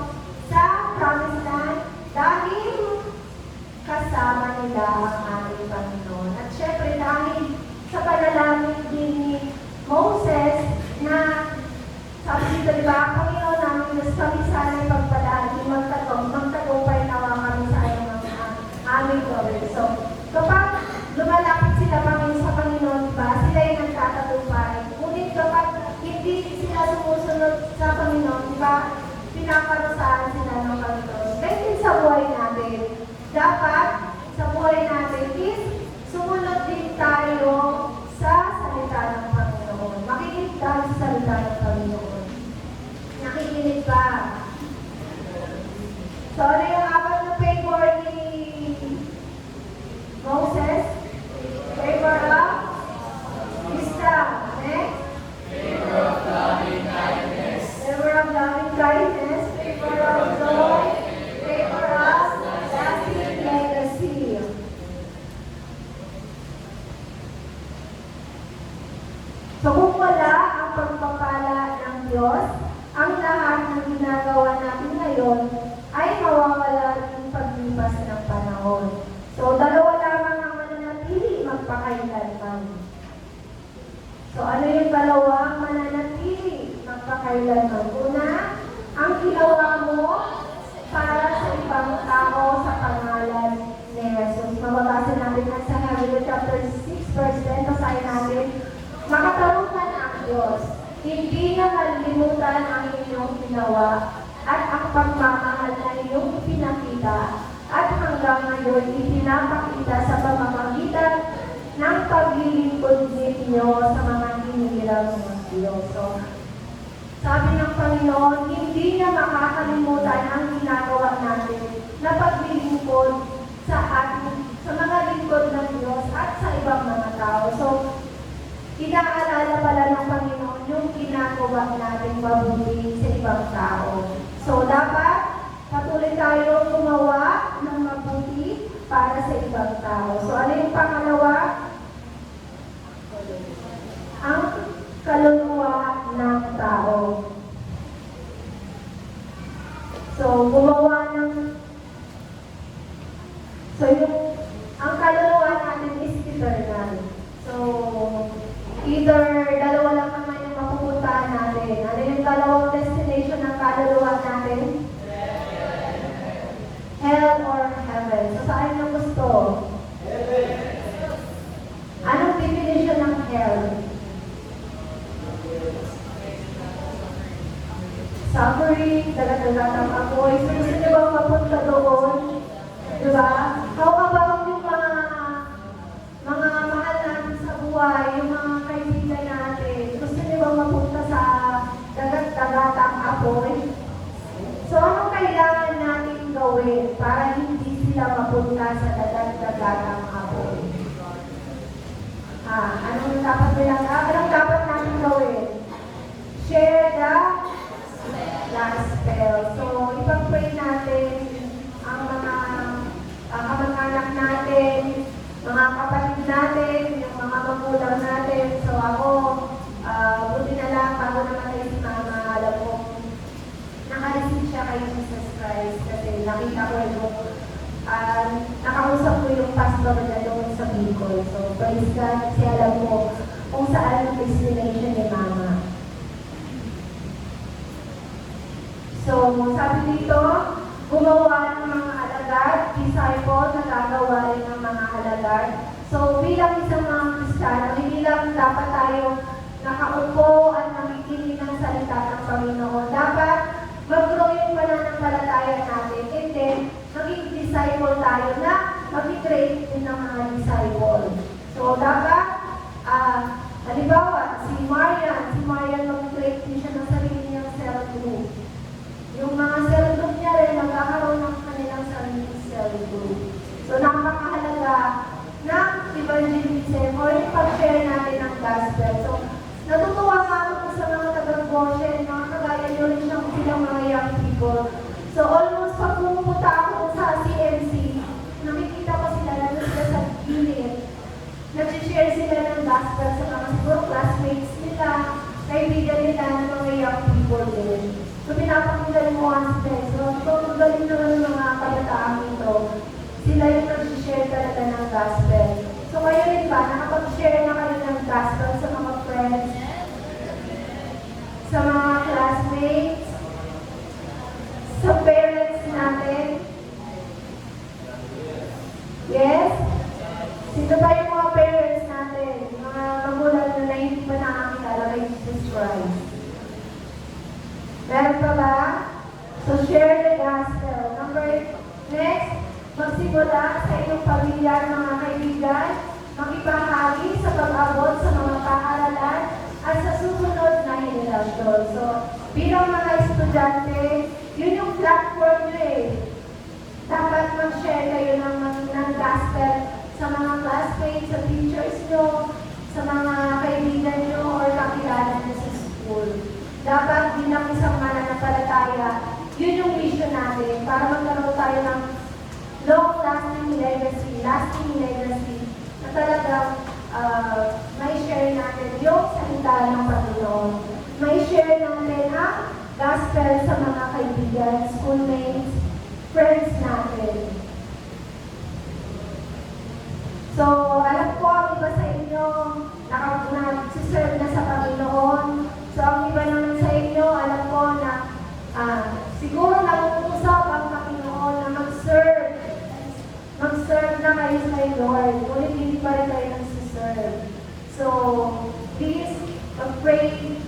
Speaker 3: sa promised land dahil kasama nila ang ating Panginoon. At syempre dahil sa panalangin din ni Moses na sabi dito, diba, Panginoon namin, Diyos kami sana'y pagpalain, magtagumpay nawa kami sa aming gawin. So, kapag lumalapit sila sa Panginoon, diba, sila yung nagtatagumpay. Ngunit kapag hindi sila sumusunod sa Panginoon, diba, pinaparusahan sila ng Panginoon. Ganyan sa buhay natin. Dapat sa buhay natin is sumunod din tayo sa salita ng Panginoon. Makinig tayo sa salita ng Panginoon. Nakikinig ka. So, ano yung apat na favor ni Moses? Favor of wisdom. Next? Favor of loving kindness. Favor of loving kindness. Favor of joy. Favor of lasting legacy. So, kung wala ang pagpapala ng Diyos, ang lahat ng ginagawa natin ngayon ay mawawala ng paglipas ng panahon. So, dalawa lamang ang mananatili magpakailanman. So, ano yung dalawang mananatili magpakailanman? Una, ang ginawa mo para sa ibang tao sa pangalan ni Jesus. Mababasa natin yan sa Hebrews chapter 6, verse 10. Basahin natin. Makatarutan ang Diyos, hindi na malimutan ang inyong ginawa at ang pagmamahal na iyong pinakita at hanggang ngayon ipinapakita sa pamamagitan ng paglilingkod ninyo sa mga hinihirang ng Diyos. So, sabi ng Panginoon, hindi niya makakalimutan ang ginagawa natin na paglilingkod sa mga lingkod ng Diyos at sa ibang mga tao. So, inaalala pala ng Panginoon yung ginagawa natin mabuti sa ibang tao. So, dapat patuloy tayo gumawa ng mabuti para sa ibang tao. So, ano yung pangalawa? Ang kaluluwa ng tao. So, gumawa ng... So, ang kaluluwa natin is eternal. So, either dalawa lang naman yung mapupuntahan natin. Ano yung dalawang destination ng kaluluwa natin? Hell or heaven. So, saan yung gusto? Anong definition ng hell? Suffering, dagat-dagat ang apoy. So, gusto niyo bang mapunta doon? Diba? How about yung mga mahal natin sa buhay, yung mga kaibigan natin? Gusto niyo bang mapunta sa apoy? So, anong kailangan natin gawin para hindi sila mapunta sa dagat-dagatang apoy? Anong dapat natin gawin? Share the gospel. So, ipag-pray natin ang mga kamag-anak natin, mga kapatid natin, yung mga magulang natin. So, ako, buti na lang, bago namatay si Mama, alam ko, nakareceive siya kay Jesus Christ kasi nakita ko yung nakausap ko yung pastor na doon sa Bicol. So, praise God, kasi alam ko kung saan yung destination ni Mama. So, sabi dito, gumawa ng mga alagad, disciple na gagawa rin ng mga alagad. So, bilang isang mga Kristiyano, hindi lang dapat tayo nakaupo at nakikinig ng salita ng Panginoon. Dapat mag-grow yung pananampalataya natin and then maging disciple tayo na mag-create din ng mga disciple. So, dapat, halimbawa, si Marian mag-create din siya ng sarili niyang cell group. Yung mga cell group niya rin, magkakaroon ng kanilang sariling cell group. So, napakahalaga ng evangelism o yung pag-share natin ng gospel. So, natutuwa nga ako sa mga taga-Goshen, mga kagaya nyo rin silang mga young people. So, almost pag pumunta ako sa CMC, nakikita ko sila na sila sa gilid. Nag-share sila ng gospel sa mga siguro classmates nila, kaibigan nila ng mga young people din. So, pinapakinggan mo ang sila. So, magaling naman ng mga kabataang ito. Sila yung nag-share talaga ng gospel. So, kayo rin ba, nakapag-share na kayo ng gospel sa mga friends, sa mga classmates, sa parents natin? Yes? Sino ba yung mga parents natin? Mga magulang na hindi pa nakakilala kay Jesus Christ? Meron pa ba? So, share the gospel. Next, magsimula sa inyong pamilya, mga kaibigan, makipahagi sa pag-abot sa mga paaralan at sa susunod na henerasyon. So, bilang mga estudyante, yun yung platform nyo eh. Dapat mag-share kayo ng gospel sa mga classmates, sa teachers nyo, sa mga kaibigan nyo, or kakilala nyo sa school. Dapat bilang isang mananampalataya, yun yung mission natin para magkaroon tayo ng long-lasting legacy, na talagang may share natin yung salita ng Panginoon. May share natin ang gospel sa mga kaibigan, schoolmates, friends natin. So, alam ko ang iba sa inyo nag-serve na sa Panginoon. So, ang iba naman sa inyo, alam ko na siguro nag-uusap ang Panginoon na mag-serve na kayo sa Lord. Ngunit hindi pa rin kayo nag-serve. So, please, mag-pray.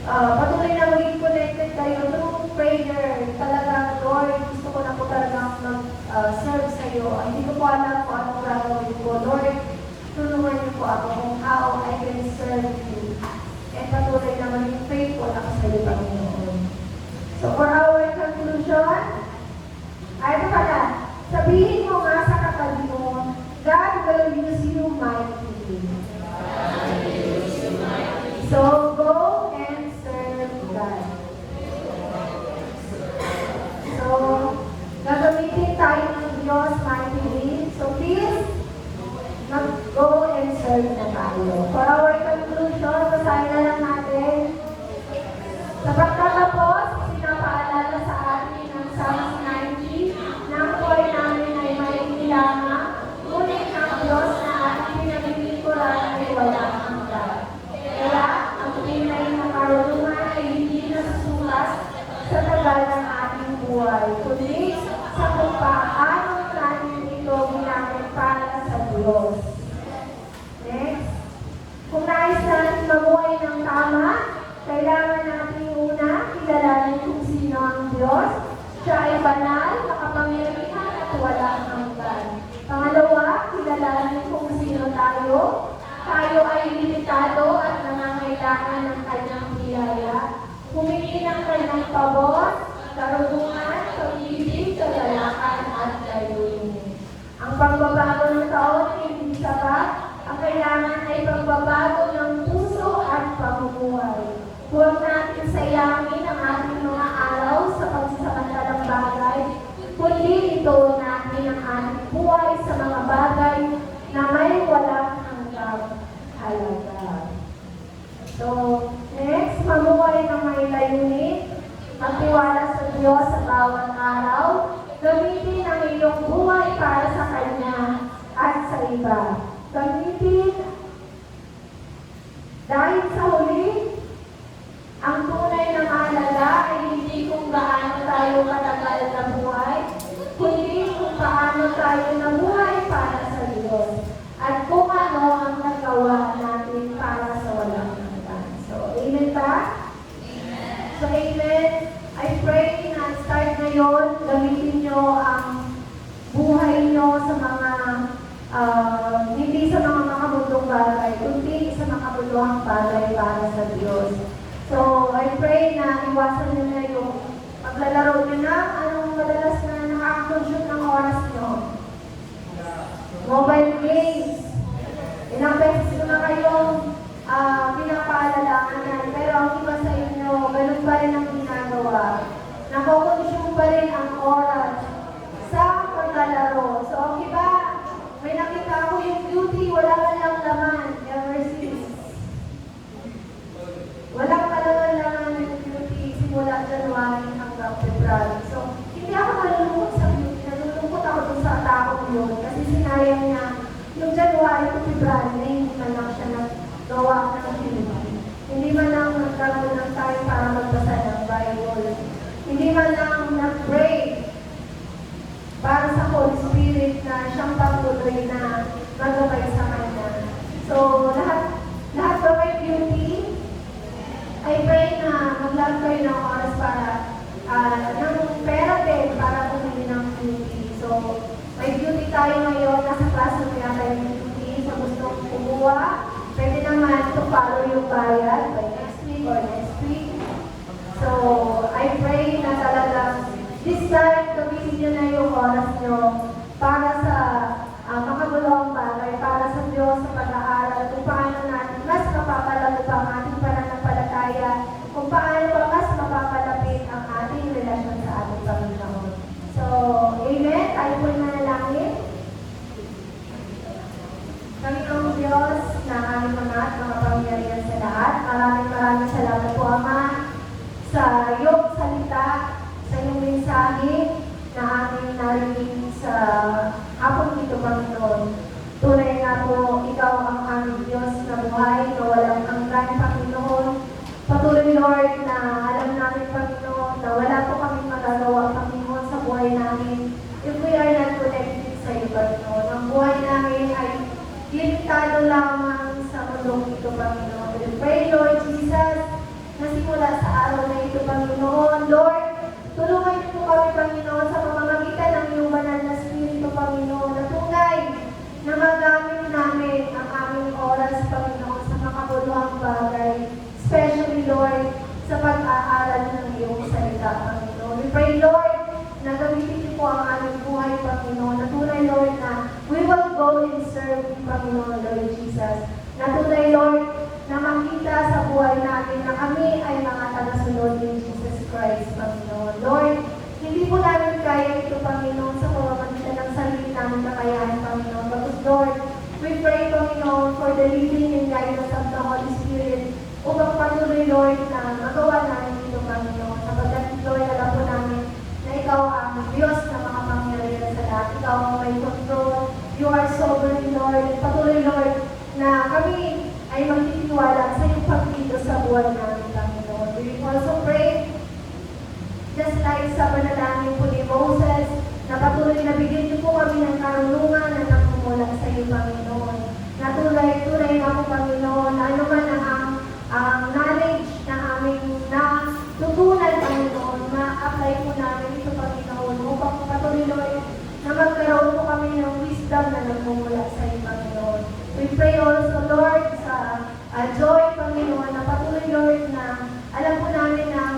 Speaker 3: Patuloy na maging connected kayo through prayer. Talaga, Lord, gusto ko na po talagang mag-serve sa iyo. Hindi ko po alam kung anong gagawin ko. Lord, tulungan niyo po ako kung how I can serve you. And patuloy na maging faithful ako sa iyo, Panginoon. So, for our conclusion, ay ito pala, sabihin mo nga sa katabi mo, God will use you mightily. So, go and serve God. So, gagamitin tayo ng Diyos mightily. So, please, mag-go and serve na tayo. For our conclusion, basahin na lang natin. Sa pagtatapos, pinapaalala sa atin ng Psalms 90 na ang buhay namin ay may kailangan, ngunit ang Diyos na ating pinagpipikuran ay walang hanggan. Kaya, ang tunay na karunungan ay hindi nasusukas sa tagal ng ating buhay, kundi sa kung paano natin ito ginamit para sa Diyos. Next, kung nais natin mabuhay ng tama, kailangan natin una kilalanin kung sino ang Diyos. Siya ay banal, makapangyarihan at walang hanggan. Pangalawa, kilalanin kung sino tayo. Tayo ay limitado at nangangailangan ng kanyang biyaya. humingi ng kanyang pabor, karunungan, pag-ibig, kagalakan at layunin. Ang pagbabago ng taon ay hindi sapat, ang kailangan ay pagbabago ng puso at pamumuhay. Huwag natin sayangin ang ating mga araw sa pagsasamantalang bagay, kundi ito natin ang ating buhay sa mga bagay na may walang hanggang halaga. So, next, mamuhay ng may layunin, magtiwala sa Diyos sa bawat araw, gamitin ang iyong buhay para sa Kanya at sa iba. Gamitin dahil sa huli, ang tunay na mahalaga ay hindi kung gaano tayo katagal na buhay, kundi kung paano tayo nabuhay para sa Diyos at kung ano ang nagawa natin para sa walang hanggan. So, amen ba? Amen. So, amen. I pray na start ngayon, gamitin nyo ang buhay nyo sa mga, hindi sa mga makabutong bagay, kundi sa makabutong bagay para sa Diyos. So, I pray na iwasan nyo na yung paglalaro nyo na anong madalas na nakakakonsume ng oras nyo. Mobile games. Ilang beses ko na kayong pinapaalalakan yan. Pero ang iba sa inyo, ganun pa rin ang ginagawa. Nakukonsume pa rin ang oras sa paglalaro. So, ang iba, may nakita ko yung beauty, wala man lang laman. Ever since. Walang kalaman yung beauty simula January hanggang February. So, hindi ako nalulungkot sa beauty. Nalulungkot ako dun sa atakot yun. Kasi sinayang niya yung January to February na hindi man lang siya nagawa ng beauty. Hindi man lang nagkaroon ng time para magbasa ng Bible. Hindi man lang nag-pray para sa Holy Spirit na siyang patuloy na magabay sa Kanya. So, lahat ba may beauty? I pray na mag-love kayo ng oras para ng pera din para bumili ng beauty. So, may beauty tayo ngayon. Nasa klase kaya tayo ng beauty. So, gusto kong kumuha. Pwede naman to follow yung bayad by next week or next week. So, I pray na talagang this time, gamitin nyo na yung oras nyo para sa makagulong bagay, para sa Diyos, sa pag-aaral, kung paano natin mas mapapalago pa ang ating pananampalataya, kung paano pa mas mapapalapit ang ating relasyon sa ating Panginoon. So, amen. Tayo po'y manalangin. Panginoong Diyos na aming mga at mga pangyarihan sa lahat, maraming salamat po, Ama, sa iyong salita, sa iyong mensahe na aming narinig sa hapon dito, Panginoon. Tunay nga po, ikaw ang aming Diyos na buhay, na walang hanggan, Panginoon. Patuloy, Lord, na alam namin, Panginoon, na wala po kami magagawa, Panginoon, sa buhay namin if we are not connected sa iyo, Panginoon. Ang buhay namin ay limitado lamang sa mundong ito, Panginoon. We pray, Lord Jesus, na simula sa araw na ito, Panginoon, Lord, tulungan niyo po kami, Panginoon, sa pamamagitan ng iyong banal na Espiritu, Panginoon, na tunay na magamit namin ang aming oras, Panginoon, sa makabuluhang bagay, especially, Lord, sa pag-aaral ng iyong salita, Panginoon. We pray, Lord, na gamitin niyo po ang aming buhay, Panginoon, na tunay, Lord, na we will go and serve you, Panginoon, Lord Jesus. Na tunay, Lord, na makita sa buhay natin na kami ay mga tagasunod ni Jesus Christ, Panginoon. Lord, hindi po namin kaya ito, Panginoon, sa pamamagitan ng sarili namin kakayahan, Panginoon. But Lord, we pray, Panginoon, for the leading and guidance of the Holy Spirit upang patuloy, Lord, na magawa namin ito, Panginoon. Sapagkat, Lord, alam po namin na ikaw ang Diyos na makapangyarihan sa lahat. Ikaw ang may control. You are sovereign, Lord. Patuloy, Lord, na kami ay magtitiwala sa iyong pagdito sa buhay namin, Panginoon. We also pray, just like sa panalangin po ni Moses, na patuloy na bigyan niyo po kami ng karunungan na nagmumula sa iyo, Panginoon. Na tunay na po, Panginoon, na ano man ang knowledge na aming natutunan, Panginoon, na-apply po namin ito, Panginoon, upang patuloy, Lord, na magkaroon po kami ng wisdom na nagmumula sa iyo, Panginoon. We pray also, Lord, sa joy, Panginoon, na patuloy, Lord, na alam po namin na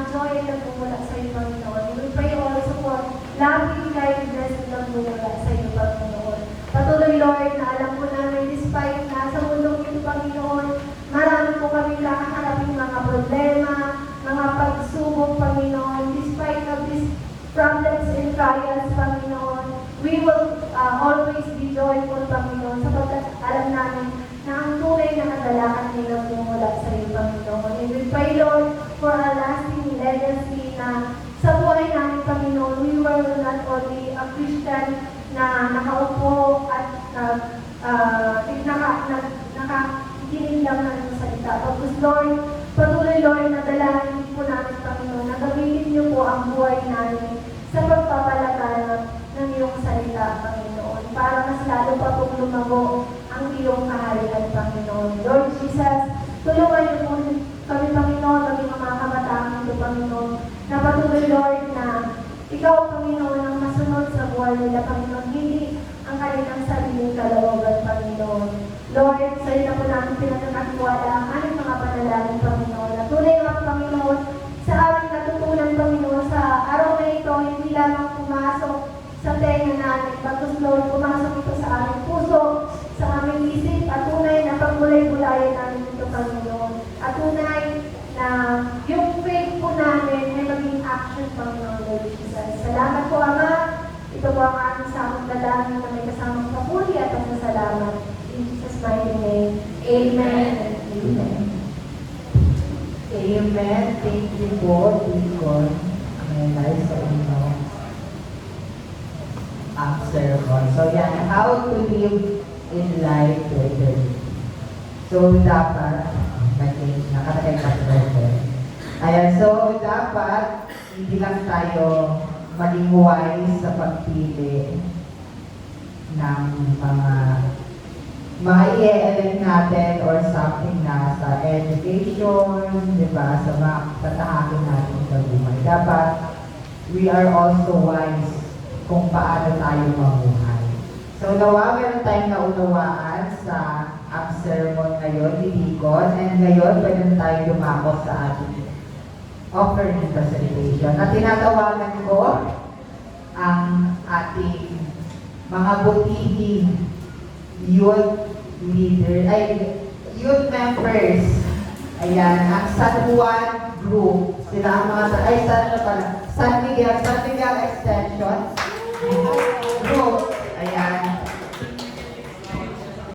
Speaker 4: Lord po, Panginoon, sapagkat alam namin na ang tunay na kagalakan nila mula sa iyo, Panginoon. And we pray, Lord, for a lasting legacy na sa buhay namin, Panginoon, we were not only a Christian na nakaupo at nakikinig lang ng salita. Tapos, Lord, patuloy, Lord, na dalangin po namin, Panginoon, na gamitin niyo po ang buhay namin sa pagpapalaganap ng iyong salita, Panginoon, para mas lalo pa pong lumago ang iyong kaharian, Panginoon. Lord Jesus, tulungan niyo po kami, Panginoon, kami mga kabataan nito, Panginoon, na patuloy, Lord, na ikaw, Panginoon, ang masunod sa buhay nila, Panginoon, hindi ang kanilang sariling kalooban, Panginoon. Lord, sa iyo na po namin pinagkakatiwala ang aming mga panalangin, Panginoon. At tunay nga, Panginoon, sa aming natutunan, Panginoon, sa araw na ito, hindi lamang pumasok sa tenga namin, bagkus, Lord, pumasok ito sa aming puso, sa aming isip, at tunay na pagmulay-bulayan namin ito, Panginoon. At tunay na yung faith po namin may maging action, Panginoon, Lord Jesus. Salamat po, Ama. Ito po ang aming samang dalangin na may kasamang papuri at pasasalamat. In Jesus' mighty name, Amen and Amen.
Speaker 2: Amen. Thank you po, Deacon. Amen. Sa inyo. Sermon. So yan, how to live in life together. So dapat, nakatagay pa sa verse. Ayan, so dapat, hindi lang tayo maging wise sa pagpili ng mga i-elect natin or something na sa education, di ba, sa mga tatahakin natin sa buhay. Dapat, we are also wise kung paano tayo mamuhay. So, nawa, meron tayong naunawaan sa sermon ngayon, ni Deacon, and ngayon, pwede tayo lumako sa ating offering presentation. At tinatawagan ko ang ating mga butihing youth members. Ayan, ang San Juan Group. Sila ang mga, San Miguel Extension Group.